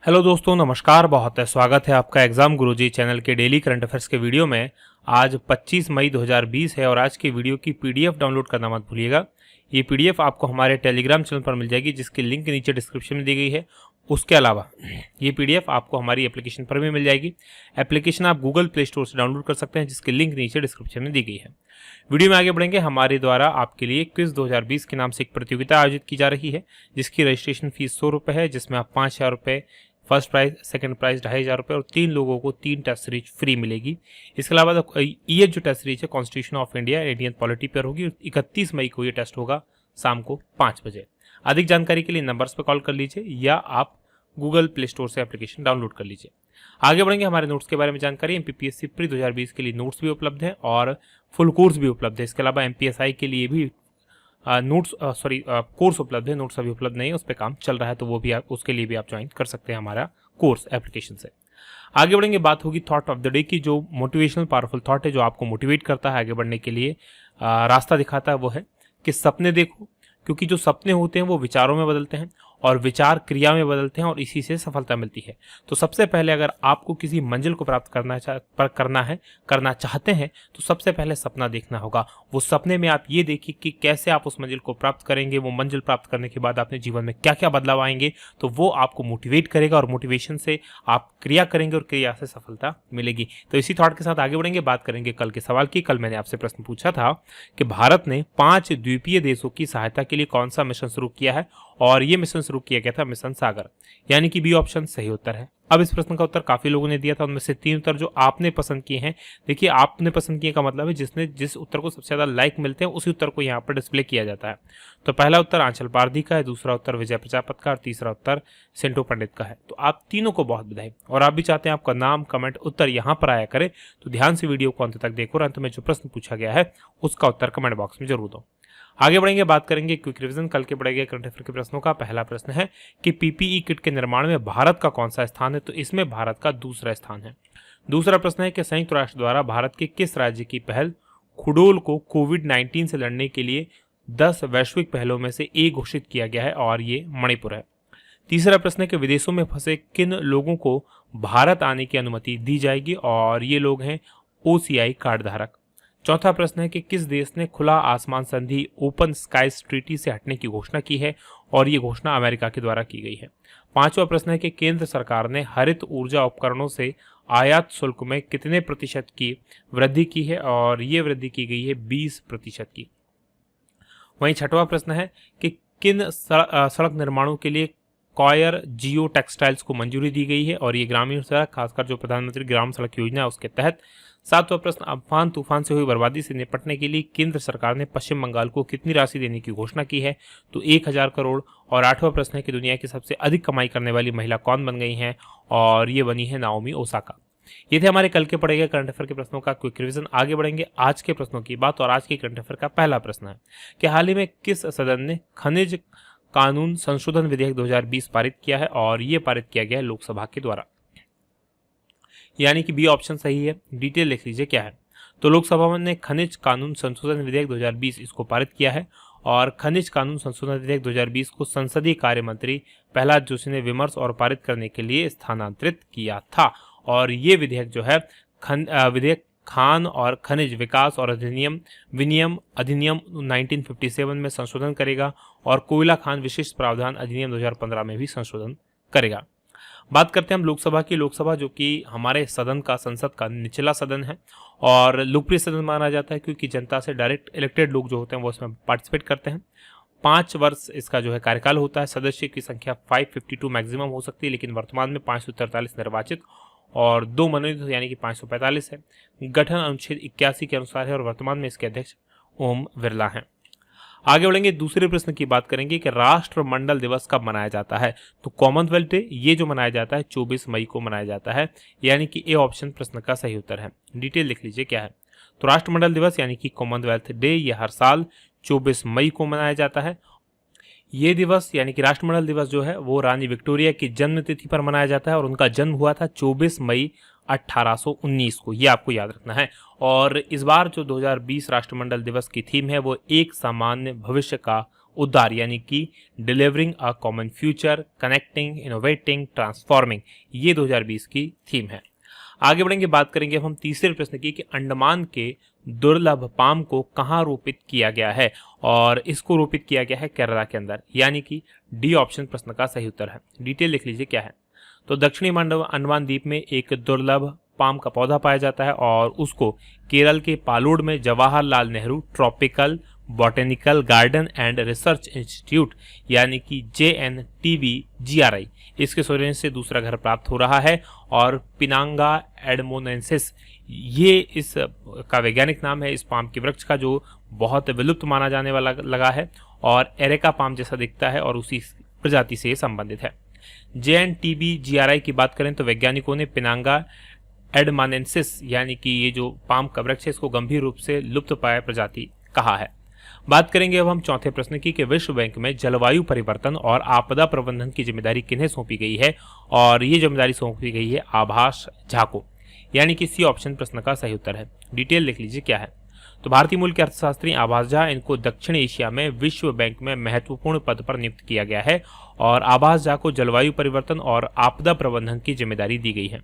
Hello दोस्तों, नमस्कार। बहुत है स्वागत है आपका एग्जाम गुरुजी चैनल के डेली करंट अफेयर्स के वीडियो में। आज 25 मई 2020 है और आज की वीडियो की पीडीएफ डाउनलोड करना मत भूलिएगा। ये पीडीएफ आपको हमारे टेलीग्राम चैनल पर मिल जाएगी, जिसकी लिंक नीचे डिस्क्रिप्शन में दी गई है। उसके अलावा ये पीडीएफ आपको हमारी एप्लीकेशन पर भी मिल जाएगी। एप्लीकेशन आप गूगल प्ले स्टोर से डाउनलोड कर सकते हैं, जिसकी लिंक नीचे डिस्क्रिप्शन में दी गई है। वीडियो में आगे बढ़ेंगे। हमारे द्वारा आपके लिए क्विज 2020 के नाम से एक प्रतियोगिता आयोजित की जा रही है, जिसकी रजिस्ट्रेशन फीस 100 रुपये है, जिसमें आप 5,000 रुपये फर्स्ट प्राइज, सेकंड प्राइज 2,500 रुपये और 3 लोगों को 3 टेस्ट सीरीज फ्री मिलेगी। इसके अलावा ये जो टेस्ट सीरीज है constitution of India Indian polity पर होगी। 31 मई को ये टेस्ट होगा शाम को 5 बजे। अधिक जानकारी के लिए नंबर्स पर कॉल कर लीजिए या आप गूगल प्ले स्टोर से एप्लीकेशन डाउनलोड कर लीजिए। आगे बढ़ेंगे। हमारे नोट्स के बारे में जानकारी। एमपीपीएससी प्री 2020 के लिए नोट्स भी उपलब्ध है और फुल कोर्स भी उपलब्ध है। इसके अलावा एमपीएसआई के लिए भी कोर्स उपलब्ध है। नोट्स अभी उपलब्ध नहीं है, उस पर काम चल रहा है, तो वो भी आप उसके लिए भी आप ज्वाइन कर सकते हैं हमारा कोर्स एप्लीकेशन से। आगे बढ़ेंगे। बात होगी थॉट ऑफ द डे की। जो मोटिवेशनल पावरफुल थॉट है, जो आपको मोटिवेट करता है आगे बढ़ने के लिए, रास्ता दिखाता है, वो है कि सपने देखो, क्योंकि जो सपने होते हैं वो विचारों में बदलते हैं और विचार क्रिया में बदलते हैं और इसी से सफलता मिलती है। तो सबसे पहले अगर आपको किसी मंजिल को प्राप्त करना चाहते हैं, तो सबसे पहले सपना देखना होगा। वो सपने में आप ये देखिए कि कैसे आप उस मंजिल को प्राप्त करेंगे। वो मंजिल प्राप्त करने के बाद अपने जीवन में क्या क्या बदलाव आएंगे, तो वो आपको मोटिवेट करेगा और मोटिवेशन से आप क्रिया करेंगे और क्रिया से सफलता मिलेगी। तो इसी थॉट के साथ आगे बढ़ेंगे। बात करेंगे कल के सवाल की। कल मैंने आपसे प्रश्न पूछा था कि भारत ने 5 द्वीपीय देशों की सहायता के लिए कौन सा मिशन शुरू किया है, और ये मिशन शुरू किया गया था मिशन सागर, यानी कि बी ऑप्शन सही उत्तर है। अब इस प्रश्न का उत्तर काफी लोगों ने दिया था, उनमें से 3 उत्तर जो आपने पसंद किए हैं। देखिए, आपने पसंद किए का मतलब है जिस उत्तर को सबसे ज्यादा लाइक मिलते हैं उसी उत्तर को यहाँ पर डिस्प्ले किया जाता है। तो पहला उत्तर आंचल पारधी का है, दूसरा उत्तर विजय प्रजापत का और तीसरा उत्तर सिंटू पंडित का है। तो आप तीनों को बहुत बधाई। और आप भी चाहते हैं आपका नाम, कमेंट, उत्तर यहाँ पर आया करे, तो ध्यान से वीडियो को अंत तक देखो और अंत में जो प्रश्न पूछा गया है उसका उत्तर कमेंट बॉक्स में जरूर दो। आगे बढ़ेंगे। बात करेंगे क्विक रिवीजन कल के पढ़े गए करंट अफेयर के प्रश्नों का। पहला प्रश्न है कि पीपीई किट के निर्माण में भारत का कौन सा स्थान है, तो इसमें भारत का दूसरा स्थान है। दूसरा प्रश्न है कि संयुक्त राष्ट्र द्वारा भारत के किस राज्य की पहल खुडोल को कोविड-19 से लड़ने के लिए 10 वैश्विक पहलों में से एक घोषित किया गया है, और ये मणिपुर है। तीसरा प्रश्न है कि विदेशों में फंसे किन लोगों को भारत आने की अनुमति दी जाएगी, और ये लोग हैं ओसीआई कार्ड धारक। चौथा प्रश्न है कि किस देश ने खुला आसमान संधि ओपन स्काईज ट्रीटी से हटने की घोषणा की है, और ये घोषणा अमेरिका के द्वारा की गई है। पांचवा प्रश्न है कि केंद्र सरकार ने हरित ऊर्जा उपकरणों से आयात शुल्क में कितने प्रतिशत की वृद्धि की है, और ये वृद्धि की गई है 20% की। वहीं छठवां प्रश्न है कि किन सड़क निर्माणों के लिए कॉयर जियो टेक्सटाइल्स को मंजूरी दी गई है, और ये ग्रामीण सड़क, खासकर जो प्रधानमंत्री ग्राम सड़क योजना है उसके तहत। सातवां प्रश्न, अम्फान तूफान से हुई बर्बादी से निपटने के लिए केंद्र सरकार ने पश्चिम बंगाल को कितनी राशि देने की घोषणा की है, तो 1,000 करोड़। और आठवां प्रश्न है कि दुनिया की सबसे अधिक कमाई करने वाली महिला कौन बन गई हैं, और ये बनी है नाओमी ओसाका। ये थे हमारे कल के पढ़े गए करंट अफेयर के प्रश्नों का क्विक रिवीजन। आगे बढ़ेंगे आज के प्रश्नों की बात, और आज के करंट अफेयर का पहला प्रश्न है कि हाल ही में किस सदन ने खनिज कानून संशोधन विधेयक 2020 पारित किया है, और ये पारित किया गया है लोकसभा के द्वारा, यानी कि बी ऑप्शन सही है। डिटेल लिख लीजिए क्या है। तो लोकसभा ने खनिज कानून संशोधन विधेयक 2020 इसको पारित किया है, और खनिज कानून संशोधन विधेयक 2020 को संसदीय कार्य मंत्री प्रहलाद जोशी ने विमर्श और पारित करने के लिए स्थानांतरित किया था। और ये विधेयक जो है विधेयक खान और खनिज विकास और विनियम अधिनियम 1957 में संशोधन करेगा, और कोयला खान विशिष्ट प्रावधान अधिनियम 2015 में भी संशोधन करेगा। बात करते हैं हम लोकसभा की। लोकसभा जो कि हमारे संसद का निचला सदन है और लोकप्रिय सदन माना जाता है, क्योंकि जनता से डायरेक्ट इलेक्टेड लोग जो होते हैं वो इसमें पार्टिसिपेट करते हैं। 5 वर्ष इसका जो है कार्यकाल होता है। सदस्य की संख्या 552 मैक्सिमम हो सकती है, लेकिन वर्तमान में 543 निर्वाचित और 2 मनोनीत यानी कि 545 है। गठन अनुच्छेद 81 के अनुसार है, और वर्तमान में इसके अध्यक्ष ओम बिरला हैं। आगे बढ़ेंगे। दूसरे प्रश्न की बात करेंगे कि राष्ट्रमंडल दिवस कब मनाया जाता है, तो कॉमनवेल्थ डे ये जो मनाया जाता है 24 मई को मनाया जाता है, यानी कि ए ऑप्शन प्रश्न का सही उत्तर है। डिटेल लिख लीजिए क्या है। तो राष्ट्रमंडल दिवस यानी कि कॉमनवेल्थ डे ये हर साल 24 मई को मनाया जाता है। ये दिवस यानी कि राष्ट्रमंडल दिवस जो है वो रानी विक्टोरिया की जन्म तिथि पर मनाया जाता है, और उनका जन्म हुआ था 24 मई 1819 को, ये आपको याद रखना है। और इस बार जो 2020 राष्ट्रमंडल दिवस की थीम है वो एक सामान्य भविष्य का उद्धार यानी कि delivering a common future, connecting, innovating, transforming, ये 2020 की थीम है। आगे बढ़ेंगे, बात करेंगे अब हम तीसरे प्रश्न की कि अंडमान के दुर्लभ पाम को कहाँ रोपित किया गया है, और इसको रोपित किया गया है केरला के अंदर, यानी कि डी ऑप्शन प्रश्न का सही उत्तर है। डिटेल लिख लीजिए क्या है। तो दक्षिणी अंडमान द्वीप में एक दुर्लभ पाम का पौधा पाया जाता है और उसको केरल के पालोड में Jawaharlal Nehru tropical botanical garden and research institute यानी कि JNTBGRI इसके सोने से दूसरा घर प्राप्त हो रहा है। और पिनांगा एडमोनेंसिस ये इस का वैज्ञानिक नाम है इस पाम के वृक्ष का, जो बहुत विलुप्त माना जाने वाला लगा है और एरेका पाम जैसा दिखता है और उसी प्रजाति से संबंधित है। JNTBGRI की बात करें तो वैज्ञानिकों ने पिनांगा एडमानेंसिस यानी कि ये जो पाम का वृक्ष है इसको गंभीर रूप से लुप्त पाया प्रजाति कहा है। बात करेंगे अब हम चौथे प्रश्न की कि विश्व बैंक में जलवायु परिवर्तन और आपदा प्रबंधन की जिम्मेदारी किन्हें सौंपी गई है, और ये जिम्मेदारी सौंपी गई है आभास झा को, यानी कि सी ऑप्शन प्रश्न का सही उत्तर है। डिटेल लिख लीजिए क्या है। तो भारतीय मूल के अर्थशास्त्री आभास झा, इनको दक्षिण एशिया में विश्व बैंक में महत्वपूर्ण पद पर नियुक्त किया गया है और आभास झा को जलवायु परिवर्तन और आपदा प्रबंधन की जिम्मेदारी दी गई है।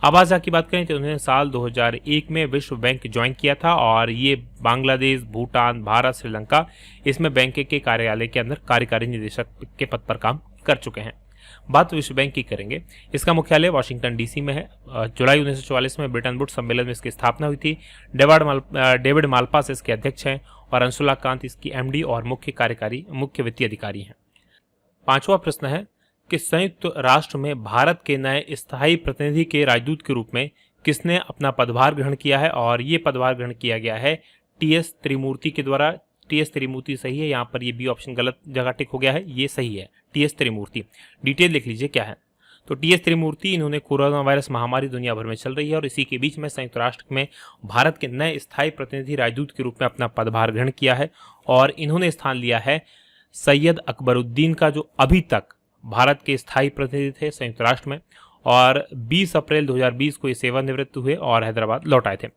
आभास झा की बात करें तो उन्होंने साल 2001 में विश्व बैंक ज्वाइन किया था और ये बांग्लादेश, भूटान, भारत, श्रीलंका इसमें बैंक के कार्यालय के अंदर कार्यकारी निदेशक के पद पर काम कर चुके हैं। बात विश्व बैंक की करेंगे, इसका मुख्यालय वाशिंगटन DC में है। जुलाई 1944 में ब्रिटेन वुड्स सम्मेलन में इसकी स्थापना हुई थी। डेविड मालपास इसके अध्यक्ष हैं और अंशुला कांत इसकी MD और मुख्य वित्तीय अधिकारी हैं। पांचवा प्रश्न है कि संयुक्त राष्ट्र में भारत के नए स्थायी प्रतिनिधि के राजदूत के रूप में किसने अपना पदभार ग्रहण किया है, और ये पदभार ग्रहण किया गया है TS त्रिमूर्ति के द्वारा। TS त्रिमूर्ति सही है, यहाँ पर ये बी ऑप्शन गलत जगह टिक हो गया है, ये सही है TS त्रिमूर्ति। डिटेल लिख लीजिए क्या है। तो TS त्रिमूर्ति इन्होंने कोरोना वायरस महामारी दुनिया भर में चल रही है और इसी के बीच में संयुक्त राष्ट्र में भारत के नए स्थायी प्रतिनिधि राजदूत के रूप में अपना पदभार ग्रहण किया है और इन्होंने स्थान लिया है सैयद अकबरुद्दीन का, जो अभी तक भारत के स्थायी प्रतिनिधि थे संयुक्त राष्ट्र में, और 20 अप्रैल 2020 को ये सेवानिवृत्त हुए और हैदराबाद लौट आए थे।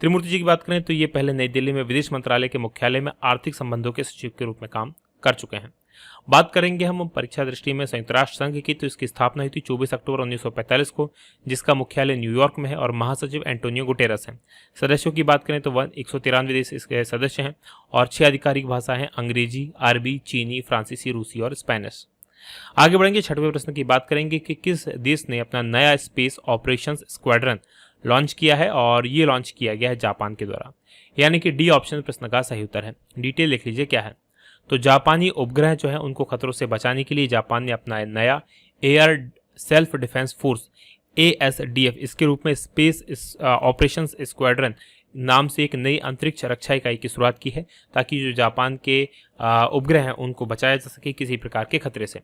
त्रिमूर्ति जी की बात करें तो ये पहले नई दिल्ली में विदेश मंत्रालय के मुख्यालय में आर्थिक संबंधों के सचिव के रूप में काम कर चुके हैं। बात करेंगे हम परीक्षा दृष्टि में संयुक्त राष्ट्र संघ की, तो इसकी स्थापना हुई थी 24 अक्टूबर 1945 को, जिसका मुख्यालय न्यूयॉर्क में है और महासचिव एंटोनियो गुटेरस हैं। सदस्यों की बात करें तो 193 देश इसके सदस्य हैं और 6 आधिकारिक भाषा हैं अंग्रेजी, अरबी, चीनी, फ्रांसीसी, रूसी और स्पेनिश। आगे बढ़ेंगे, छठवें प्रश्न की बात करेंगे कि किस देश ने अपना नया स्पेस ऑपरेशंस स्क्वाड्रन लॉन्च किया है, और ये लॉन्च किया गया है जापान के द्वारा, यानी कि डी ऑप्शन प्रश्न का सही उत्तर है। डिटेल लिख लीजिए क्या है। तो जापानी उपग्रह जो है उनको खतरों से बचाने के लिए जापान ने अपना नया air self defence force ASDF इसके रूप में स्पेस ऑपरेशंस स्क्वाड्रन नाम से एक नई अंतरिक्ष रक्षा इकाई की शुरुआत की है, ताकि जो जापान के उपग्रह हैं उनको बचाया जा सके किसी प्रकार के खतरे से।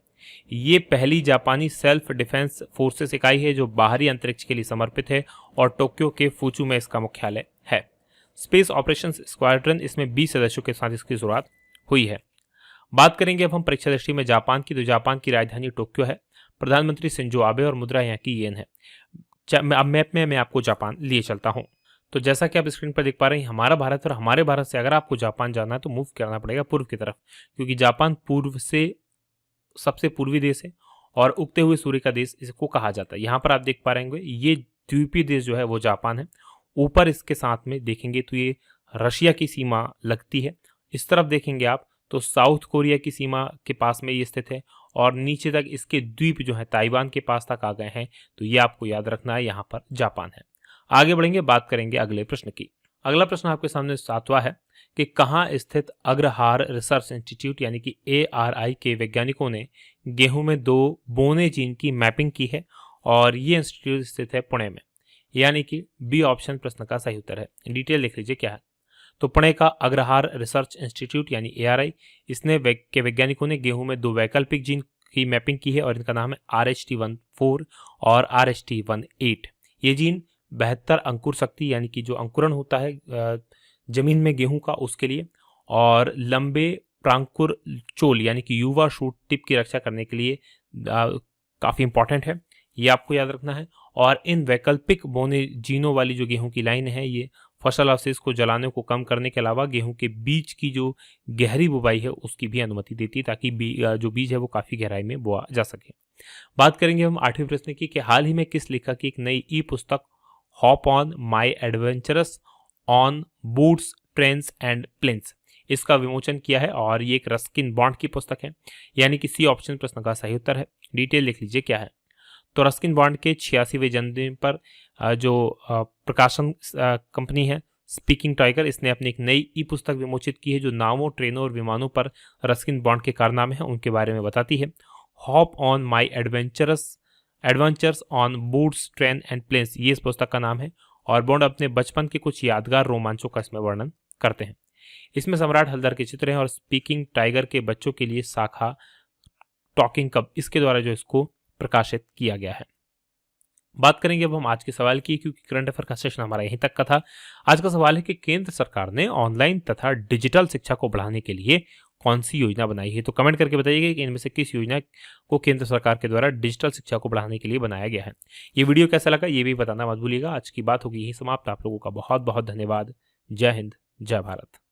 ये पहली जापानी सेल्फ डिफेंस फोर्सेस इकाई है जो बाहरी अंतरिक्ष के लिए समर्पित है और टोक्यो के फुचू में इसका मुख्यालय है। स्पेस ऑपरेशंस स्क्वाड्रन इसमें 20 सदस्यों के साथ इसकी शुरुआत हुई है। बात करेंगे अब हम परीक्षा दृष्टि में जापान की, तो जापान की राजधानी टोक्यो है, प्रधानमंत्री शिंजो आबे और मुद्रा यहाँ की येन है। अब मैप में मैं आपको जापान लिए चलता हूँ। तो जैसा कि आप स्क्रीन पर देख पा रहे हैं हमारा भारत, और हमारे भारत से अगर आपको जापान जाना है तो मूव करना पड़ेगा पूर्व की तरफ, क्योंकि जापान पूर्व से सबसे पूर्वी देश है और उगते हुए सूर्य का देश इसको कहा जाता है। यहाँ पर आप देख पा रहे होंगे ये द्वीपीय देश जो है वो जापान है। ऊपर इसके साथ में देखेंगे तो ये रशिया की सीमा लगती है। इस तरफ देखेंगे आप तो साउथ कोरिया की सीमा के पास में ये स्थित है और नीचे तक इसके द्वीप जो है ताइवान के पास तक आ गए हैं। तो ये आपको याद रखना है, यहाँ पर जापान है। आगे बढ़ेंगे, बात करेंगे अगले प्रश्न की। अगला प्रश्न आपके सामने 7वां है कि कहाँ स्थित अग्रहार रिसर्च इंस्टीट्यूट यानी कि ARI के वैज्ञानिकों ने गेहूं में 2 बोने जीन की मैपिंग की है, और ये इंस्टीट्यूट स्थित है पुणे में, यानी कि बी ऑप्शन प्रश्न का सही उत्तर है। डिटेल लिख लीजिए क्या है। तो पुणे का अग्रहार रिसर्च इंस्टीट्यूट यानी ARI इसने के वैज्ञानिकों ने गेहूं में 2 वैकल्पिक जीन की मैपिंग की है और इनका नाम है RHT14 और RHT18। ये जीन बेहतर अंकुर शक्ति यानी कि जो अंकुरण होता है जमीन में गेहूं का उसके लिए, और लंबे प्रांकुर चोल यानी कि युवा शूट टिप की रक्षा करने के लिए काफ़ी इंपॉर्टेंट है, ये आपको याद रखना है। और इन वैकल्पिक बोने जीनों वाली जो गेहूं की लाइन है ये फसल अवशेष को जलाने को कम करने के अलावा गेहूं के बीज की जो गहरी बुवाई है उसकी भी अनुमति देती है, ताकि जो बीज है वो काफ़ी गहराई में बोआ जा सके। बात करेंगे हम 8वें प्रश्न की कि हाल ही में किस लेखक की एक नई ई पुस्तक hop on my adventures on boots trains and planes इसका विमोचन किया है, और ये एक रस्किन बॉन्ड की पुस्तक है, यानी कि सी ऑप्शन प्रश्न का सही उत्तर है। डिटेल लिख लीजिए क्या है। तो रस्किन बॉन्ड के 86वें जन्मदिन पर जो प्रकाशन कंपनी है स्पीकिंग टाइगर, इसने अपनी एक नई ई पुस्तक विमोचित की है जो नावों, ट्रेनों और विमानों पर रस्किन बॉन्ड के कारनामे हैं उनके बारे में बताती है। Hop on my adventures on boots train and planes ये इस पुस्तक का नाम है, और बॉन्ड अपने बचपन के कुछ यादगार रोमांचों का इसमें वर्णन करते हैं। इसमें सम्राट हल्दर के चित्र हैं और स्पीकिंग टाइगर के बच्चों के लिए शाखा टॉकिंग कब इसके द्वारा जो इसको प्रकाशित किया गया है। बात करेंगे अब हम आज के सवाल की, क्योंकि करंट अफेयर का सेशन हमारा यहीं तक का था। आज का सवाल है कि केंद्र सरकार ने ऑनलाइन तथा डिजिटल शिक्षा को बढ़ाने के लिए कौन सी योजना बनाई है। तो कमेंट करके बताइएगा कि इनमें से किस योजना को केंद्र सरकार के द्वारा डिजिटल शिक्षा को बढ़ाने के लिए बनाया गया है। ये वीडियो कैसा लगा ये भी बताना मत भूलिएगा। आज की बात होगी यही समाप्त। आप लोगों का बहुत बहुत धन्यवाद। जय हिंद, जय भारत।